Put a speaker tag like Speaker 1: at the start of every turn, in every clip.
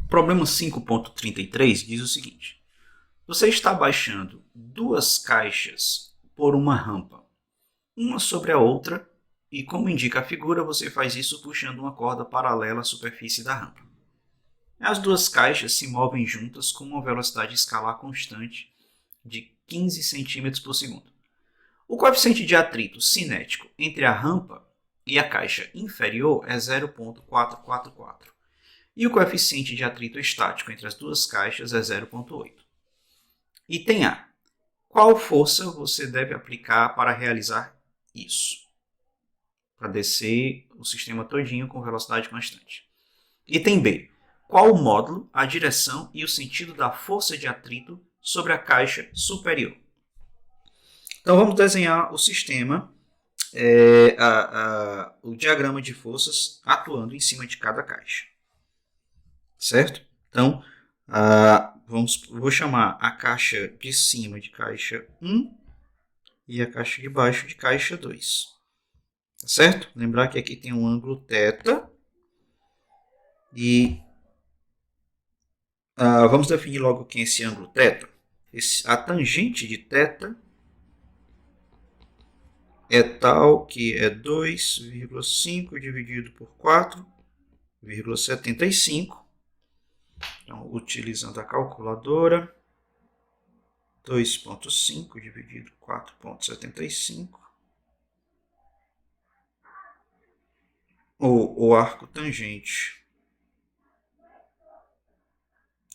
Speaker 1: Problema 5.33 diz o seguinte: você está baixando duas caixas por uma rampa, uma sobre a outra, e como indica a figura, você faz isso puxando uma corda paralela à superfície da rampa. As duas caixas se movem juntas com uma velocidade escalar constante de 15 cm por segundo. O coeficiente de atrito cinético entre a rampa e a caixa inferior é 0,444 e o coeficiente de atrito estático entre as duas caixas é 0,8. Item A. Qual força você deve aplicar para realizar isso? Para descer o sistema todinho com velocidade constante. Item B. Qual o módulo, a direção e o sentido da força de atrito sobre a caixa superior? Então vamos desenhar o sistema, o diagrama de forças atuando em cima de cada caixa. Certo? Então, vou chamar a caixa de cima de caixa 1 e a caixa de baixo de caixa 2. Tá certo? Lembrar que aqui tem um ângulo θ e vamos definir logo quem é esse ângulo θ. A tangente de θ é tal que é 2,5 dividido por 4,75. Então, utilizando a calculadora, 2,5 dividido por 4,75. O arco tangente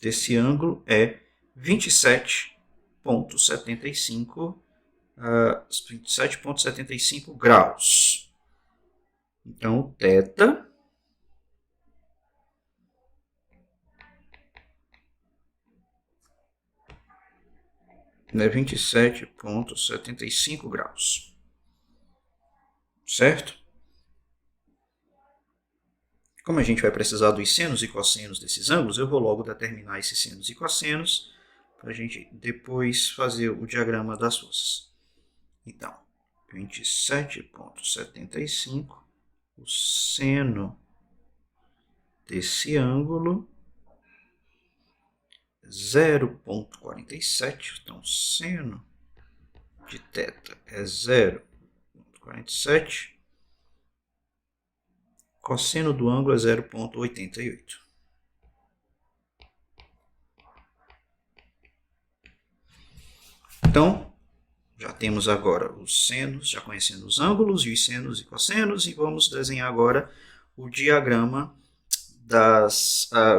Speaker 1: desse ângulo é 27,75 graus. Então, θ é 27,75 graus. Certo? Como a gente vai precisar dos senos e cossenos desses ângulos, eu vou logo determinar esses senos e cossenos para a gente depois fazer o diagrama das forças. Então, 27,75, o seno desse ângulo, 0,47, então seno de θ é 0,47, cosseno do ângulo é 0,88. Então, já temos agora os senos, já conhecendo os ângulos e os senos e cossenos, e vamos desenhar agora o diagrama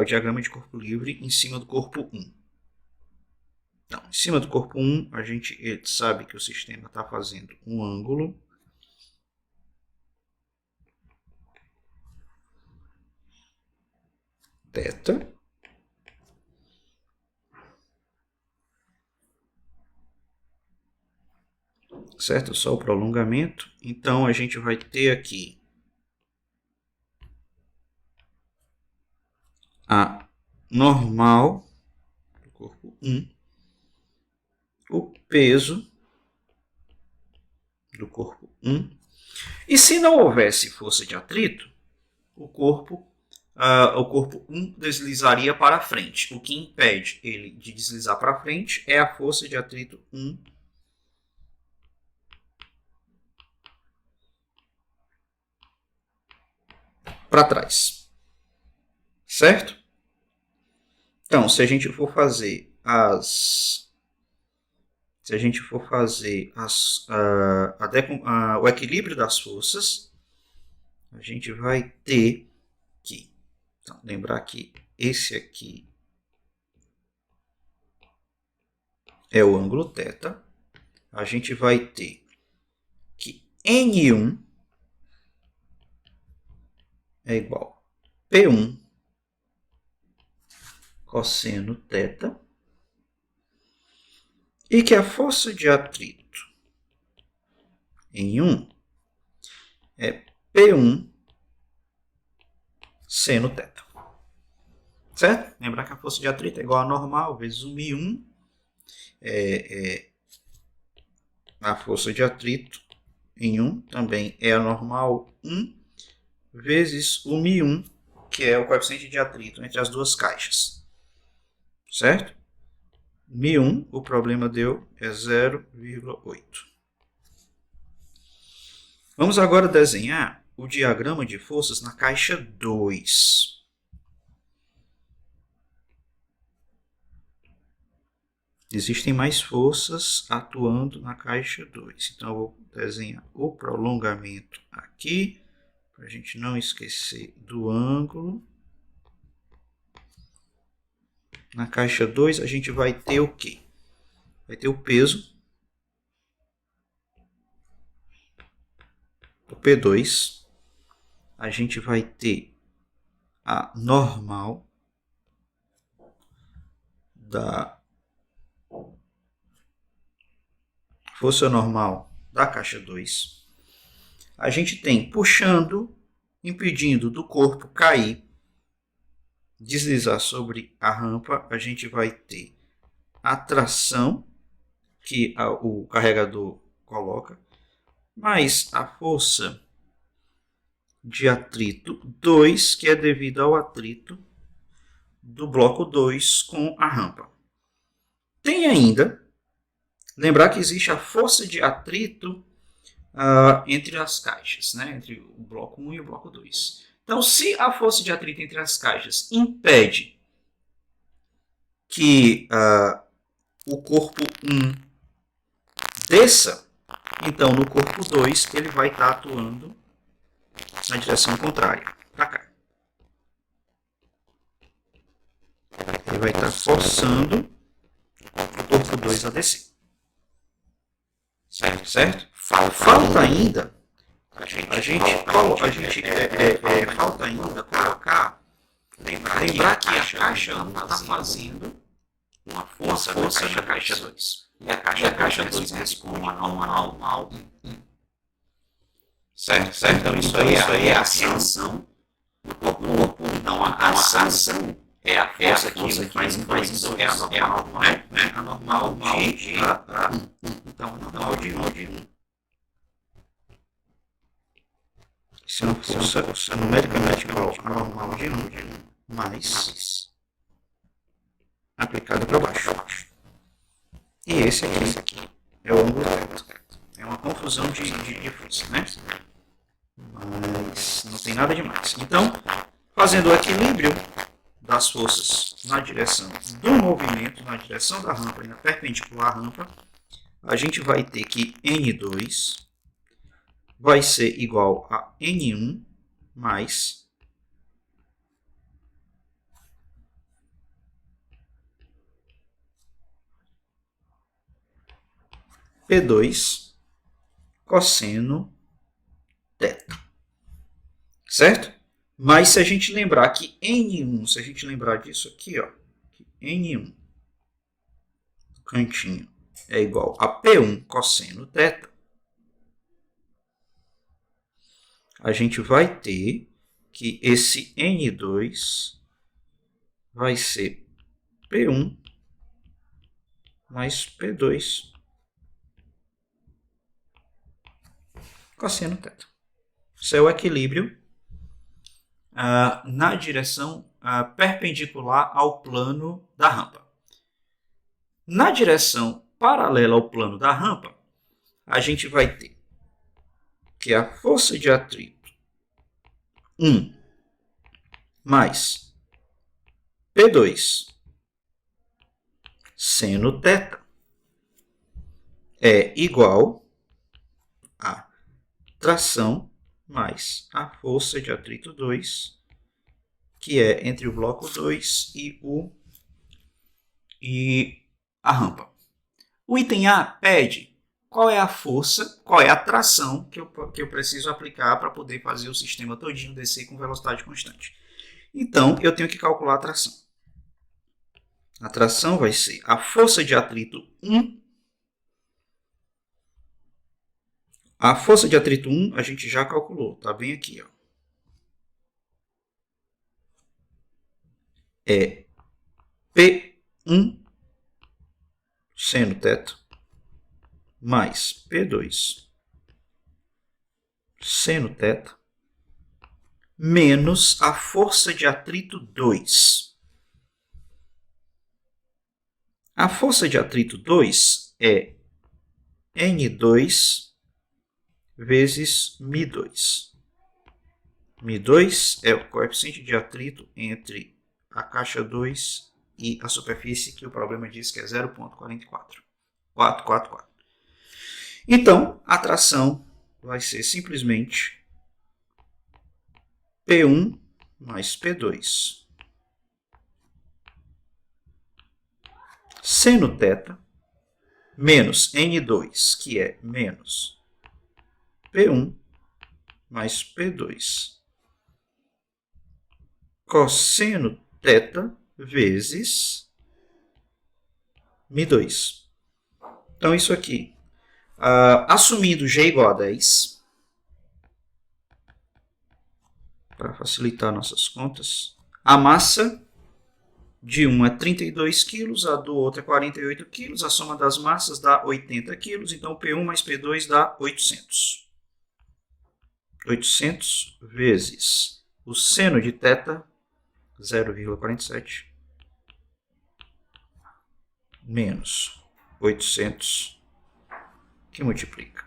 Speaker 1: o diagrama de corpo livre em cima do corpo 1. Então, em cima do corpo 1, a gente sabe que o sistema está fazendo um ângulo θ, certo? Só o prolongamento. Então, a gente vai ter aqui a normal do corpo 1, o peso do corpo 1. E se não houvesse força de atrito, o corpo 1 deslizaria para frente. O que impede ele de deslizar para frente é a força de atrito 1 para trás. Certo? Então, se a gente for fazer o equilíbrio das forças, a gente vai ter que, então, lembrar que esse aqui é o ângulo θ, a gente vai ter que N1 é igual a P1 cosseno θ, e que a força de atrito em 1 é P1 seno θ. Certo? Lembrar que a força de atrito é igual a normal vezes o μ1. A força de atrito em 1 também é a normal 1 vezes o μ1 que é o coeficiente de atrito entre as duas caixas. Certo? Mi1, o problema deu é 0,8. Vamos agora desenhar o diagrama de forças na caixa 2. Existem mais forças atuando na caixa 2. Então, eu vou desenhar o prolongamento aqui, para a gente não esquecer do ângulo. Na caixa 2, a gente vai ter o quê? Vai ter o peso, o P2. A gente vai ter a normal da força normal da caixa 2. A gente tem puxando, impedindo do corpo cair, deslizar sobre a rampa. A gente vai ter a tração que o carregador coloca, mais a força de atrito 2, que é devido ao atrito do bloco 2 com a rampa. Tem ainda, lembrar que existe a força de atrito entre as caixas, né? Entre o bloco 1 e o bloco 2. Então, se a força de atrito entre as caixas impede que o corpo 1 desça, então no corpo 2 ele vai estar atuando na direção contrária, para cá. Ele vai estar forçando o corpo 2 a descer. Certo? Falta ainda falta ainda colocar, lembrar que a caixa 1 está fazendo uma força na caixa 2. E a caixa 2 responde a uma normal. Certo? Então isso aí é a ação do corpo. Então a ação é a força que faz em 2. É a normal, né? A normal de então a normal de 1. Se é uma força numericamente igual a normal de 1 mais aplicada para baixo. E esse aqui é o ângulo reto. É uma confusão de força, né? Mas não tem nada demais. Então, fazendo o equilíbrio das forças na direção do movimento, na direção da rampa e na perpendicular à rampa, a gente vai ter que N2 vai ser igual a N1 mais P2 cosseno θ. Certo? Mas se a gente lembrar que N1, se a gente lembrar disso aqui, ó, que N1, cantinho, é igual a P1 cosseno θ, a gente vai ter que esse N2 vai ser P1 mais P2 cosseno θ. Isso é o equilíbrio na direção perpendicular ao plano da rampa. Na direção paralela ao plano da rampa, a gente vai ter que a força de atrito 1 mais P2 seno θ é igual a tração mais a força de atrito 2, que é entre o bloco 2 e a rampa. O item A pede qual é a força, qual é a tração que eu preciso aplicar para poder fazer o sistema todinho descer com velocidade constante. Então, eu tenho que calcular a tração. A tração vai ser a força de atrito 1. A força de atrito 1 a gente já calculou, está bem aqui, ó. É P1 seno θ mais P2 seno θ menos a força de atrito 2. A força de atrito 2 é N2 vezes μ2. μ2 é o coeficiente de atrito entre a caixa 2 e a superfície, que o problema diz que é 0,444. Então, a tração vai ser simplesmente P1 mais P2. Seno θ menos N2, que é menos P1 mais P2. Cosseno θ vezes μ2. Então, isso aqui. Assumindo G igual a 10, para facilitar nossas contas, a massa de um é 32 kg, a do outro é 48 kg, a soma das massas dá 80 kg, então P1 mais P2 dá 800. 800 vezes o seno de θ, 0,47, menos 800, que multiplica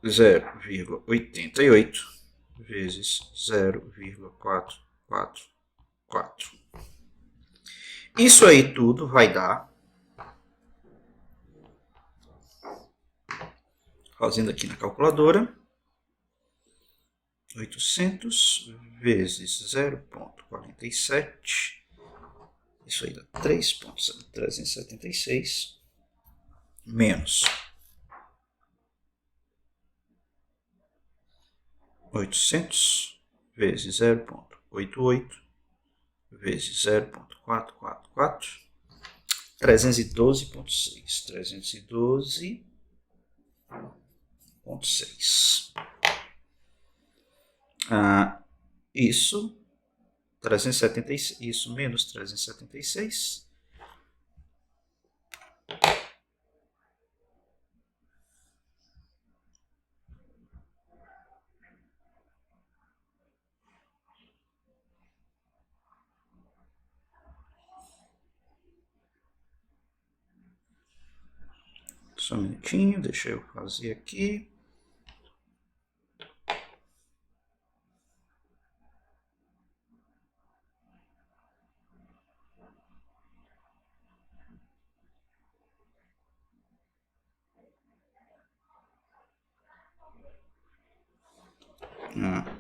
Speaker 1: 0,88 vezes 0,444. Isso aí tudo vai dar, fazendo aqui na calculadora, 800 vezes 0,47, isso aí dá 3,376, menos 800 vezes 0,88 vezes 0,444, 312,6. 312,6. Isso, 376, isso menos 376. Só um minutinho, deixa eu fazer aqui.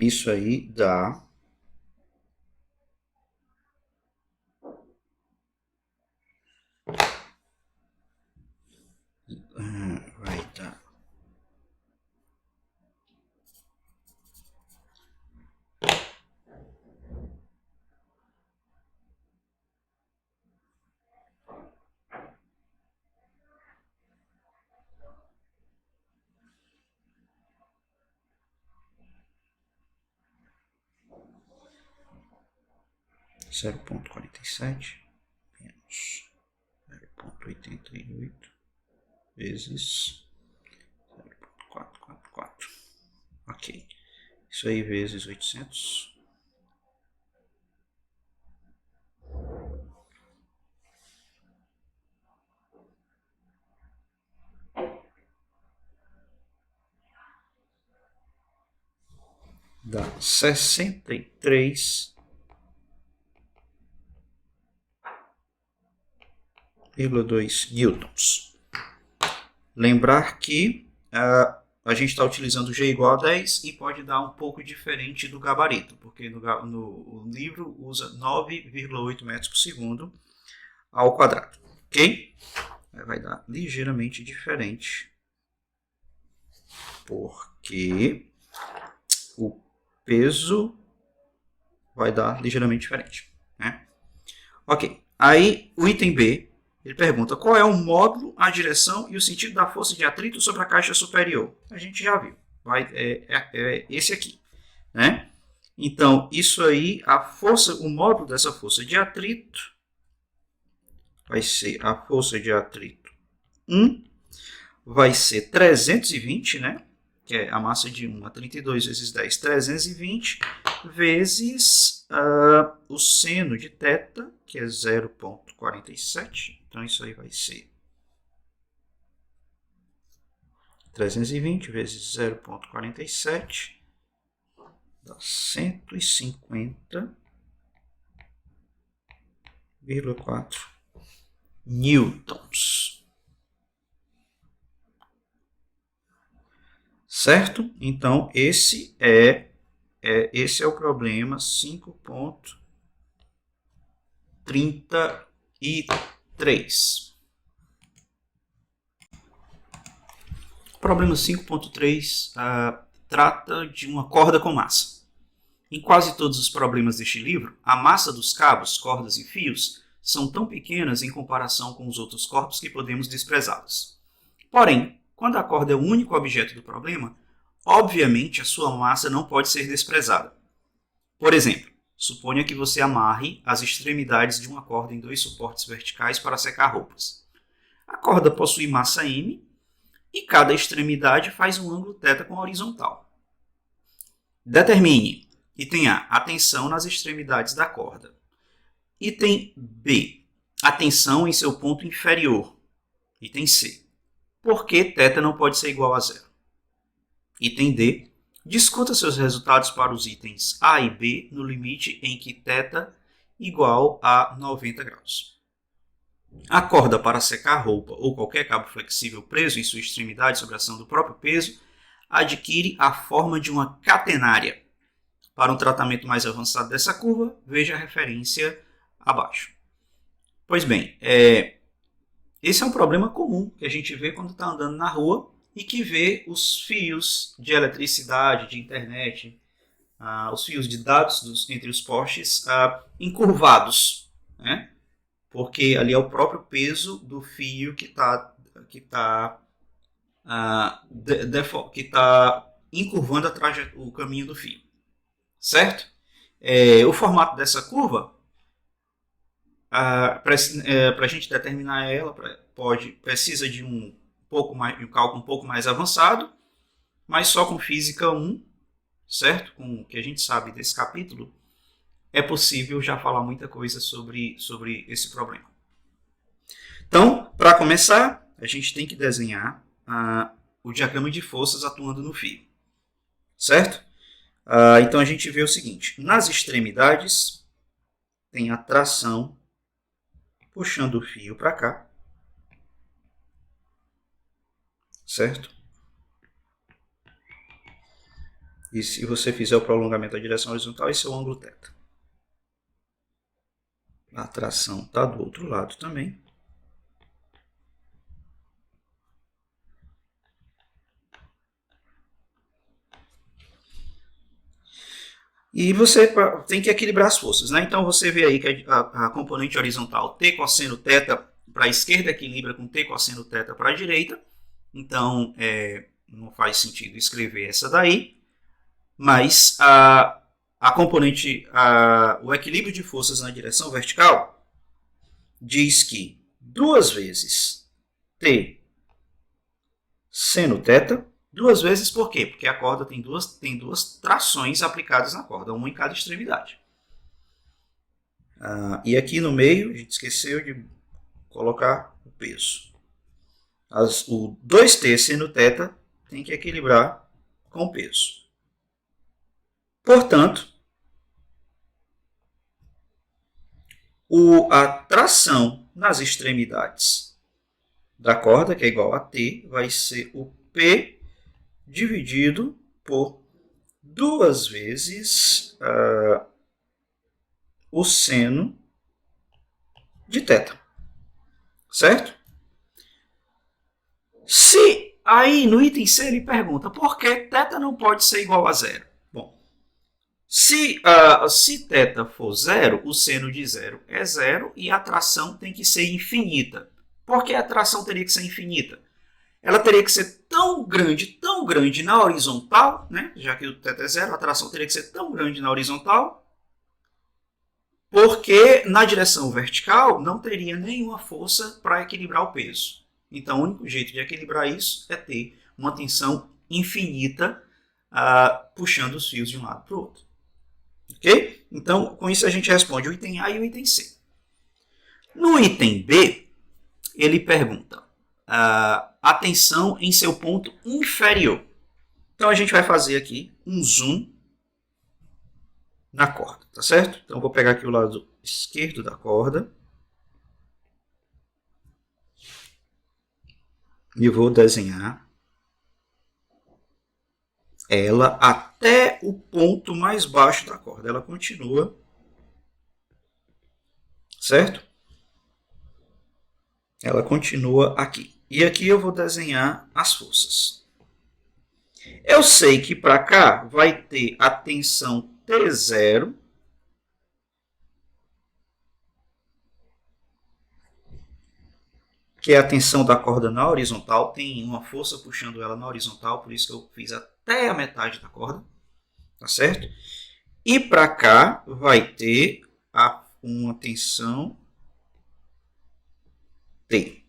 Speaker 1: Isso aí dá vai dar 0,47 menos 0,88 vezes 0,444. Ok. Isso aí vezes 800. Dá 63,2 newtons. Lembrar que a gente está utilizando G igual a 10 e pode dar um pouco diferente do gabarito, porque no livro usa 9,8 metros por segundo ao quadrado, ok? Vai dar ligeiramente diferente, porque o peso vai dar ligeiramente diferente, né? Ok, aí o item B, ele pergunta qual é o módulo, a direção e o sentido da força de atrito sobre a caixa superior. A gente já viu, é esse aqui, né? Então, isso aí, o módulo dessa força de atrito vai ser a força de atrito 1, vai ser 320, né? que é a massa de 1 a 32 vezes 10, 320, vezes o seno de θ, que é 0,47. Então, isso aí vai ser 320 vezes 0,47, dá 150,4 newtons. Certo? Então, esse é o problema 5.33. O problema 5.3 trata de uma corda com massa. Em quase todos os problemas deste livro, a massa dos cabos, cordas e fios são tão pequenas em comparação com os outros corpos que podemos desprezá-las. Porém, quando a corda é o único objeto do problema, obviamente a sua massa não pode ser desprezada. Por exemplo, suponha que você amarre as extremidades de uma corda em 2 suportes verticais para secar roupas. A corda possui massa m e cada extremidade faz um ângulo θ com a horizontal. Determine, item A, a tensão nas extremidades da corda. Item B, a tensão em seu ponto inferior. Item C, por que θ não pode ser igual a zero? Item D, discuta seus resultados para os itens A e B no limite em que θ igual a 90 graus. A corda para secar roupa ou qualquer cabo flexível preso em sua extremidade sob a ação do próprio peso adquire a forma de uma catenária. Para um tratamento mais avançado dessa curva, veja a referência abaixo. Pois bem, esse é um problema comum que a gente vê quando está andando na rua e que vê os fios de eletricidade, de internet, os fios de dados entre os postes encurvados, né? Porque ali é o próprio peso do fio que está encurvando o caminho do fio, certo? O formato dessa curva, para a gente determinar ela, precisa de um cálculo um pouco mais avançado, mas só com física 1, certo? Com o que a gente sabe desse capítulo, é possível já falar muita coisa sobre esse problema. Então, para começar, a gente tem que desenhar o diagrama de forças atuando no fio, certo? Então, a gente vê o seguinte: nas extremidades, tem a tração puxando o fio para cá, certo? E se você fizer o prolongamento da direção horizontal, esse é o ângulo θ. A tração está do outro lado também. E você tem que equilibrar as forças, né? Então você vê aí que a componente horizontal T cosseno θ para a esquerda equilibra com T cosseno θ para a direita. Então não faz sentido escrever essa daí. Mas o equilíbrio de forças na direção vertical diz que 2 vezes T seno θ, 2 vezes por quê? Porque a corda tem duas trações aplicadas na corda, uma em cada extremidade. E aqui no meio, a gente esqueceu de colocar o peso. O 2T seno θ tem que equilibrar com o peso. Portanto, a tração nas extremidades da corda, que é igual a T, vai ser o P dividido por 2 vezes o seno de θ. Certo? Se aí no item C ele pergunta por que θ não pode ser igual a zero? Bom, se θ for zero, o seno de zero é zero e a tração tem que ser infinita. Por que a tração teria que ser infinita? Ela teria que ser tão grande na horizontal, né? Já que o θ é zero, a tração teria que ser tão grande na horizontal, porque na direção vertical não teria nenhuma força para equilibrar o peso. Então, o único jeito de equilibrar isso é ter uma tensão infinita, puxando os fios de um lado para o outro. Ok? Então, com isso a gente responde o item A e o item C. No item B, ele pergunta a tensão em seu ponto inferior. Então, a gente vai fazer aqui um zoom na corda, tá certo? Então, eu vou pegar aqui o lado esquerdo da corda e vou desenhar ela até o ponto mais baixo da corda. Ela continua, certo? Ela continua aqui. E aqui eu vou desenhar as forças. Eu sei que para cá vai ter a tensão T0, que é a tensão da corda na horizontal. Tem uma força puxando ela na horizontal, por isso que eu fiz até a metade da corda, tá certo? E para cá vai ter uma tensão T,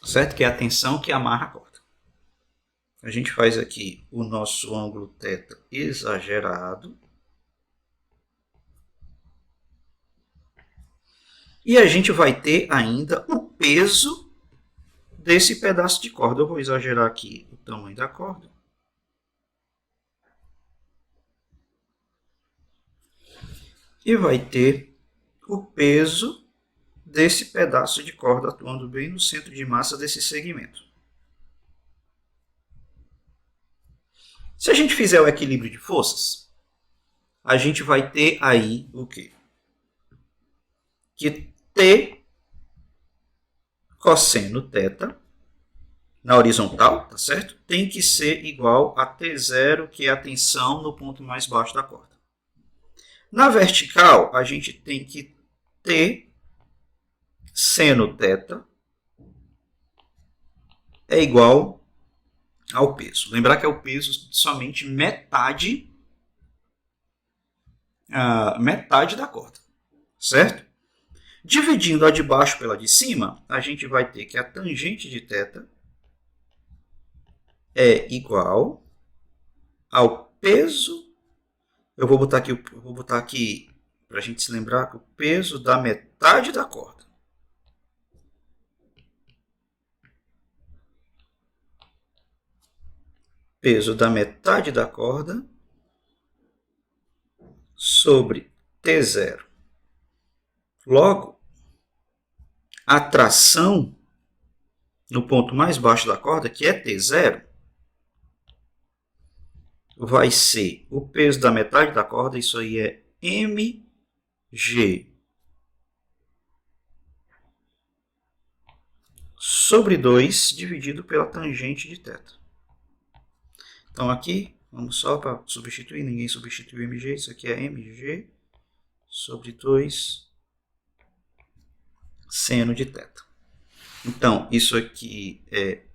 Speaker 1: certo? Que é a tensão que amarra a corda. A gente faz aqui o nosso ângulo θ exagerado. E a gente vai ter ainda o peso desse pedaço de corda. Eu vou exagerar aqui o tamanho da corda. E vai ter o peso desse pedaço de corda atuando bem no centro de massa desse segmento. Se a gente fizer o equilíbrio de forças, a gente vai ter aí o quê? Que T cosseno θ na horizontal, tá certo? Tem que ser igual a T0, que é a tensão no ponto mais baixo da corda. Na vertical, a gente tem que T seno θ é igual ao peso. Lembrar que é o peso somente metade da corda, certo? Dividindo a de baixo pela de cima, a gente vai ter que a tangente de θ é igual ao peso. Eu vou botar aqui para a gente se lembrar que o peso da metade da corda. Peso da metade da corda sobre T0. Logo, a tração no ponto mais baixo da corda, que é T0, vai ser o peso da metade da corda, isso aí é mg sobre 2 dividido pela tangente de θ. Então aqui, vamos só para substituir, ninguém substituiu mg, isso aqui é mg sobre 2 seno de θ. Então, isso aqui é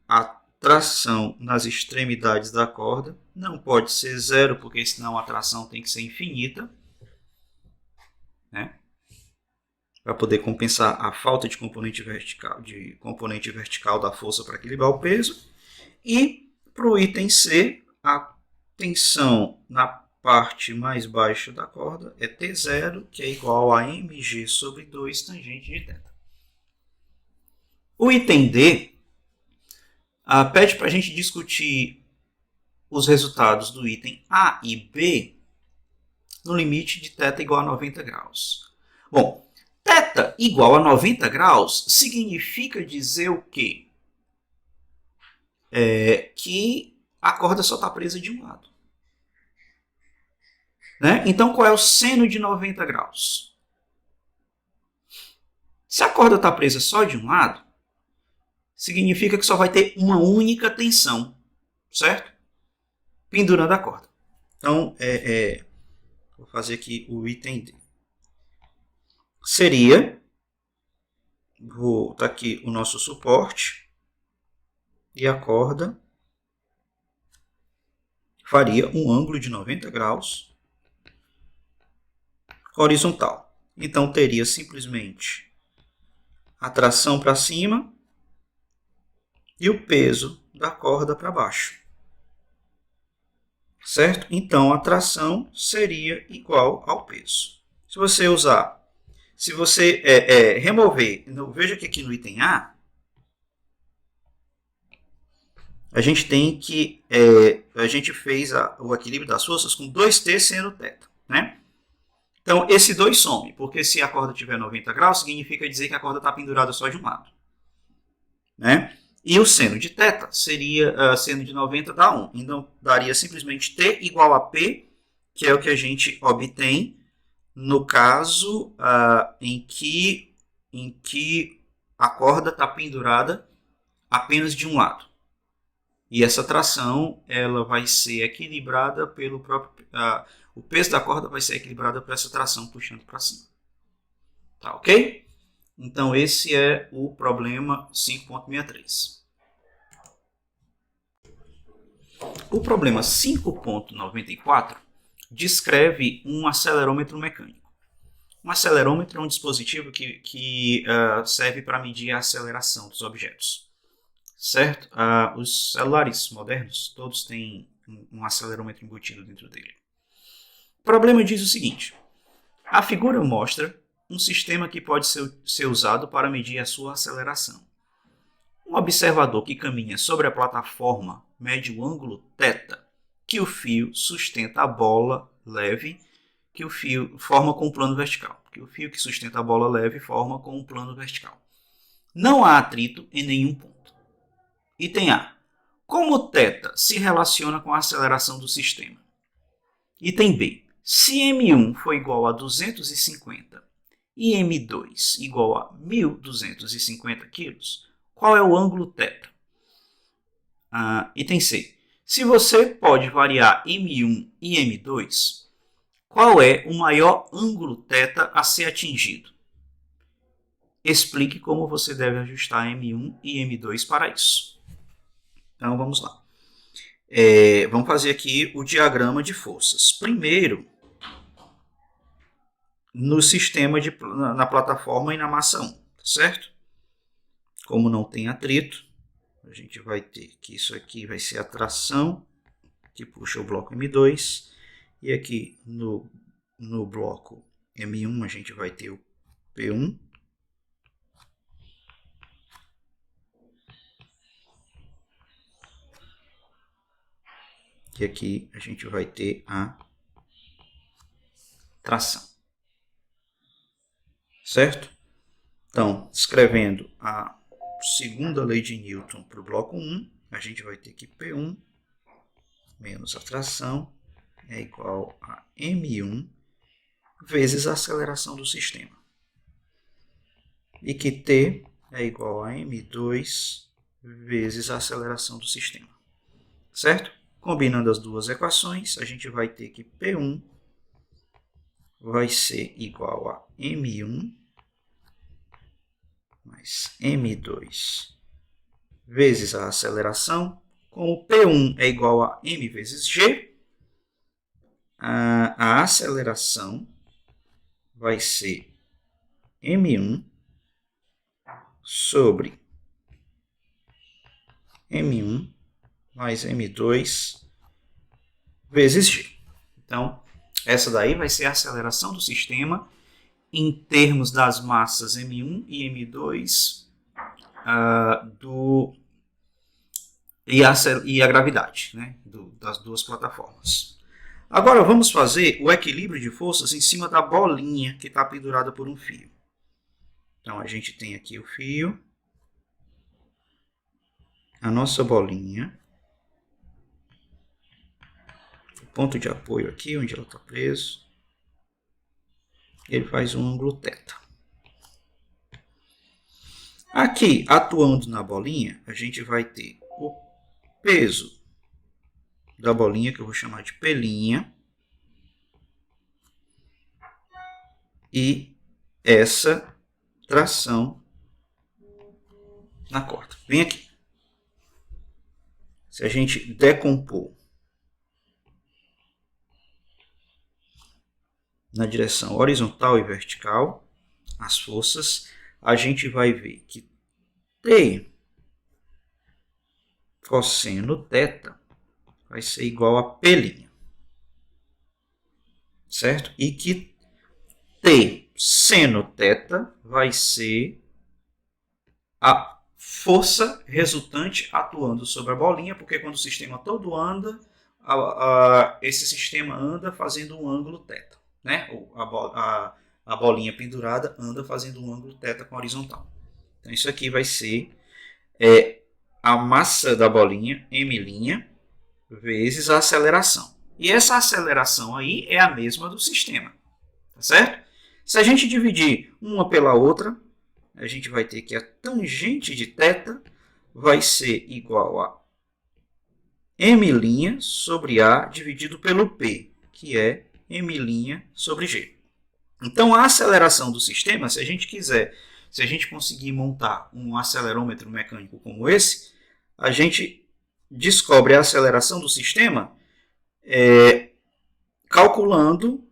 Speaker 1: a tração nas extremidades da corda. Não pode ser zero, porque senão a tração tem que ser infinita, né? Para poder compensar a falta de componente vertical da força para equilibrar o peso. E para o item C, a tensão na parte mais baixa da corda é T0, que é igual a mg sobre 2 tangente de θ. O item D pede para a gente discutir os resultados do item A e B no limite de θ igual a 90 graus. Bom, θ igual a 90 graus significa dizer o quê? Que a corda só está presa de um lado. Né? Então, qual é o seno de 90 graus? Se a corda está presa só de um lado, significa que só vai ter uma única tensão, certo? Pendurando a corda. Então, vou fazer aqui o item D. Seria, vou botar aqui o nosso suporte e a corda faria um ângulo de 90 graus horizontal. Então, teria simplesmente a tração para cima e o peso da corda para baixo. Certo? Então, a tração seria igual ao peso. Se você remover, veja que aqui no item A, a gente tem que, a gente fez o equilíbrio das forças com 2T seno θ, né? Então, esse 2 some, porque se a corda tiver 90 graus, significa dizer que a corda está pendurada só de um lado, né? E o seno de θ seria, seno de 90 dá 1. Então, daria simplesmente T igual a P, que é o que a gente obtém no caso em que a corda está pendurada apenas de um lado. E essa tração ela vai ser equilibrada pelo próprio... o peso da corda vai ser equilibrado por essa tração puxando para cima. Tá ok? Então, esse é o problema 5.63. O problema 5.94 descreve um acelerômetro mecânico. Um acelerômetro é um dispositivo que serve para medir a aceleração dos objetos. Certo? Os celulares modernos, todos têm um acelerômetro embutido dentro dele. O problema diz o seguinte: a figura mostra um sistema que pode ser usado para medir a sua aceleração. Um observador que caminha sobre a plataforma mede o ângulo θ que o fio sustenta a bola leve que o fio forma com o plano vertical. Que o fio que sustenta a bola leve forma com o plano vertical. Não há atrito em nenhum ponto. Item A. Como θ se relaciona com a aceleração do sistema? Item B. Se M1 for igual a 250 e M2 igual a 1.250 kg, qual é o ângulo θ? Item C. Se você pode variar M1 e M2, qual é o maior ângulo θ a ser atingido? Explique como você deve ajustar M1 e M2 para isso. Então, vamos lá. Vamos fazer aqui o diagrama de forças. Primeiro, no sistema na plataforma e na massa 1, certo? Como não tem atrito, a gente vai ter que isso aqui vai ser a tração, que puxa o bloco M2, e aqui no bloco M1 a gente vai ter o P1, e aqui a gente vai ter a tração. Certo? Então, escrevendo a segunda lei de Newton para o bloco 1, a gente vai ter que P1 menos a tração é igual a M1 vezes a aceleração do sistema. E que T é igual a M2 vezes a aceleração do sistema. Certo? Combinando as duas equações, a gente vai ter que P1 vai ser igual a M1 mais M2 vezes a aceleração. Como P1 é igual a M vezes G, a aceleração vai ser M1 sobre M1 mais M2 vezes G. Então, essa daí vai ser a aceleração do sistema em termos das massas M1 e M2 e a gravidade, né, das duas plataformas. Agora vamos fazer o equilíbrio de forças em cima da bolinha que está pendurada por um fio. Então a gente tem aqui o fio, a nossa bolinha, o ponto de apoio aqui onde ela está presa, ele faz um ângulo θ. Aqui, atuando na bolinha, a gente vai ter o peso da bolinha, que eu vou chamar de P', e essa tração na corda. Vem aqui. Se a gente decompor na direção horizontal e vertical as forças, a gente vai ver que T cosseno θ vai ser igual a P', certo? E que T seno θ vai ser a força resultante atuando sobre a bolinha, porque quando o sistema todo anda, esse sistema anda fazendo um ângulo θ, né? A bolinha pendurada anda fazendo um ângulo θ com a horizontal. Então isso aqui vai ser a massa da bolinha, m', vezes a aceleração. E essa aceleração aí é a mesma do sistema, tá certo? Se a gente dividir uma pela outra, a gente vai ter que a tangente de θ vai ser igual a m' sobre A dividido pelo P, que é m' sobre G. Então, a aceleração do sistema, se a gente quiser, se a gente conseguir montar um acelerômetro mecânico como esse, a gente descobre a aceleração do sistema calculando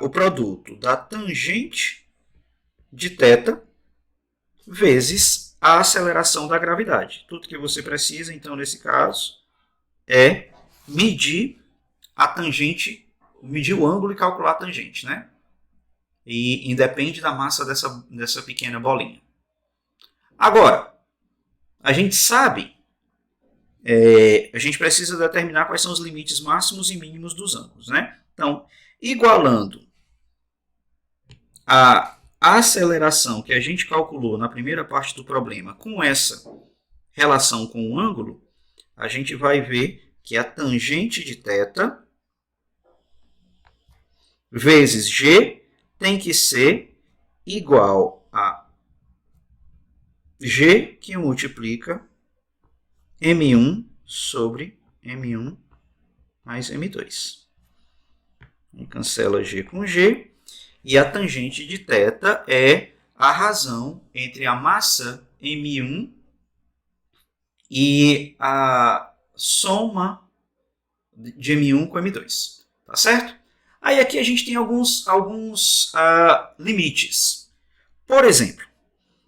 Speaker 1: o produto da tangente de θ vezes a aceleração da gravidade. Tudo que você precisa, então, nesse caso, é medir a tangente, medir o ângulo e calcular a tangente, né? E independe da massa dessa pequena bolinha. Agora, a gente sabe, a gente precisa determinar quais são os limites máximos e mínimos dos ângulos, né? Então, igualando a aceleração que a gente calculou na primeira parte do problema com essa relação com o ângulo, a gente vai ver que a tangente de θ vezes G tem que ser igual a G que multiplica M1 sobre M1 mais M2. E cancela G com G. E a tangente de θ é a razão entre a massa M1 e a soma de M1 com M2. Tá certo? Aí aqui a gente tem alguns limites. Por exemplo,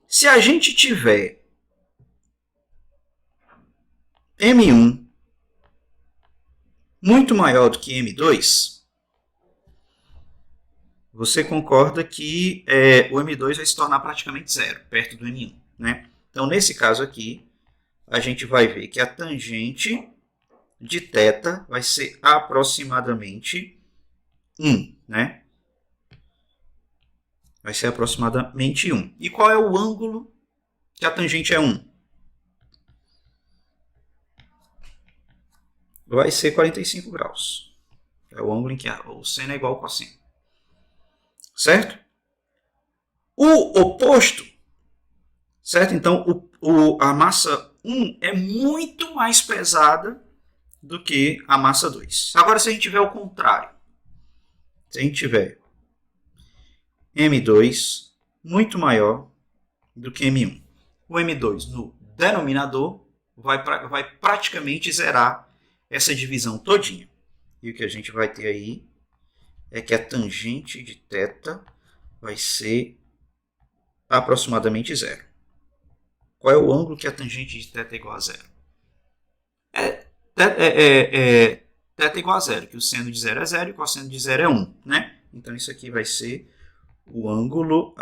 Speaker 1: se a gente tiver M1 muito maior do que M2, você concorda que o M2 vai se tornar praticamente zero, perto do M1. Né? Então, nesse caso aqui, a gente vai ver que a tangente de θ vai ser aproximadamente 1. Né? Vai ser aproximadamente 1. E qual é o ângulo que a tangente é 1? Vai ser 45 graus. É o ângulo em que o seno é igual ao cosseno. Certo? O oposto, certo? Então, a massa 1 é muito mais pesada do que a massa 2. Agora, se a gente tiver o contrário, se a gente tiver M2 muito maior do que M1, o M2 no denominador vai praticamente zerar essa divisão todinha. E o que a gente vai ter aí é que a tangente de θ vai ser aproximadamente zero. Qual é o ângulo que a tangente de θ é igual a zero? θ igual a zero, que o seno de zero é zero e o cosseno de zero é 1. Né? Então isso aqui vai ser o ângulo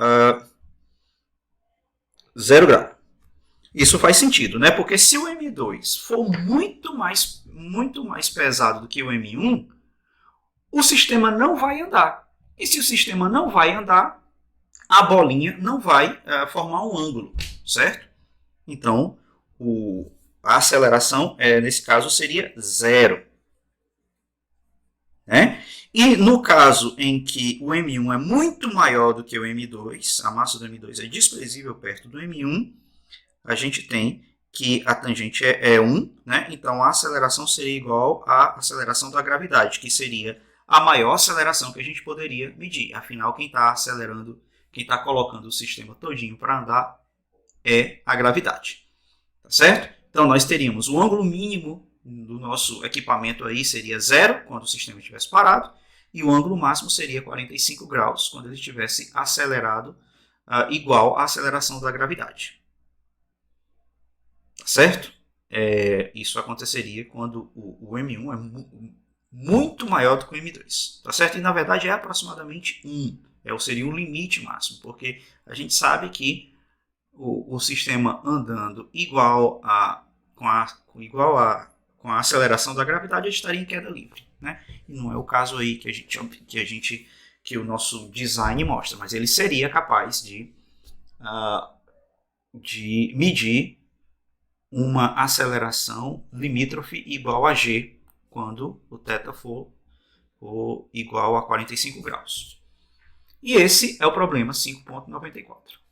Speaker 1: 0 grau. Isso faz sentido, né? Porque se o M2 for muito mais pesado do que o M1, o sistema não vai andar. E se o sistema não vai andar, a bolinha não vai formar um ângulo, certo? Então, a aceleração, nesse caso, seria zero. Né? E no caso em que o M1 é muito maior do que o M2, a massa do M2 é desprezível perto do M1, a gente tem que a tangente é 1, né? Então a aceleração seria igual à aceleração da gravidade, que seria a maior aceleração que a gente poderia medir. Afinal, quem está acelerando, quem está colocando o sistema todinho para andar é a gravidade. Tá certo? Então nós teríamos o ângulo mínimo do nosso equipamento aí seria zero, quando o sistema estivesse parado, e o ângulo máximo seria 45 graus, quando ele estivesse acelerado, igual à aceleração da gravidade. Tá certo? isso aconteceria quando o M1 é muito maior do que o M2, tá certo? E na verdade é aproximadamente 1, seria o limite máximo, porque a gente sabe que o sistema andando com a aceleração da gravidade, ele estaria em queda livre, né? E não é o caso aí que o nosso design mostra, mas ele seria capaz de medir uma aceleração limítrofe igual a g quando o θ for igual a 45 graus. E esse é o problema 5.94.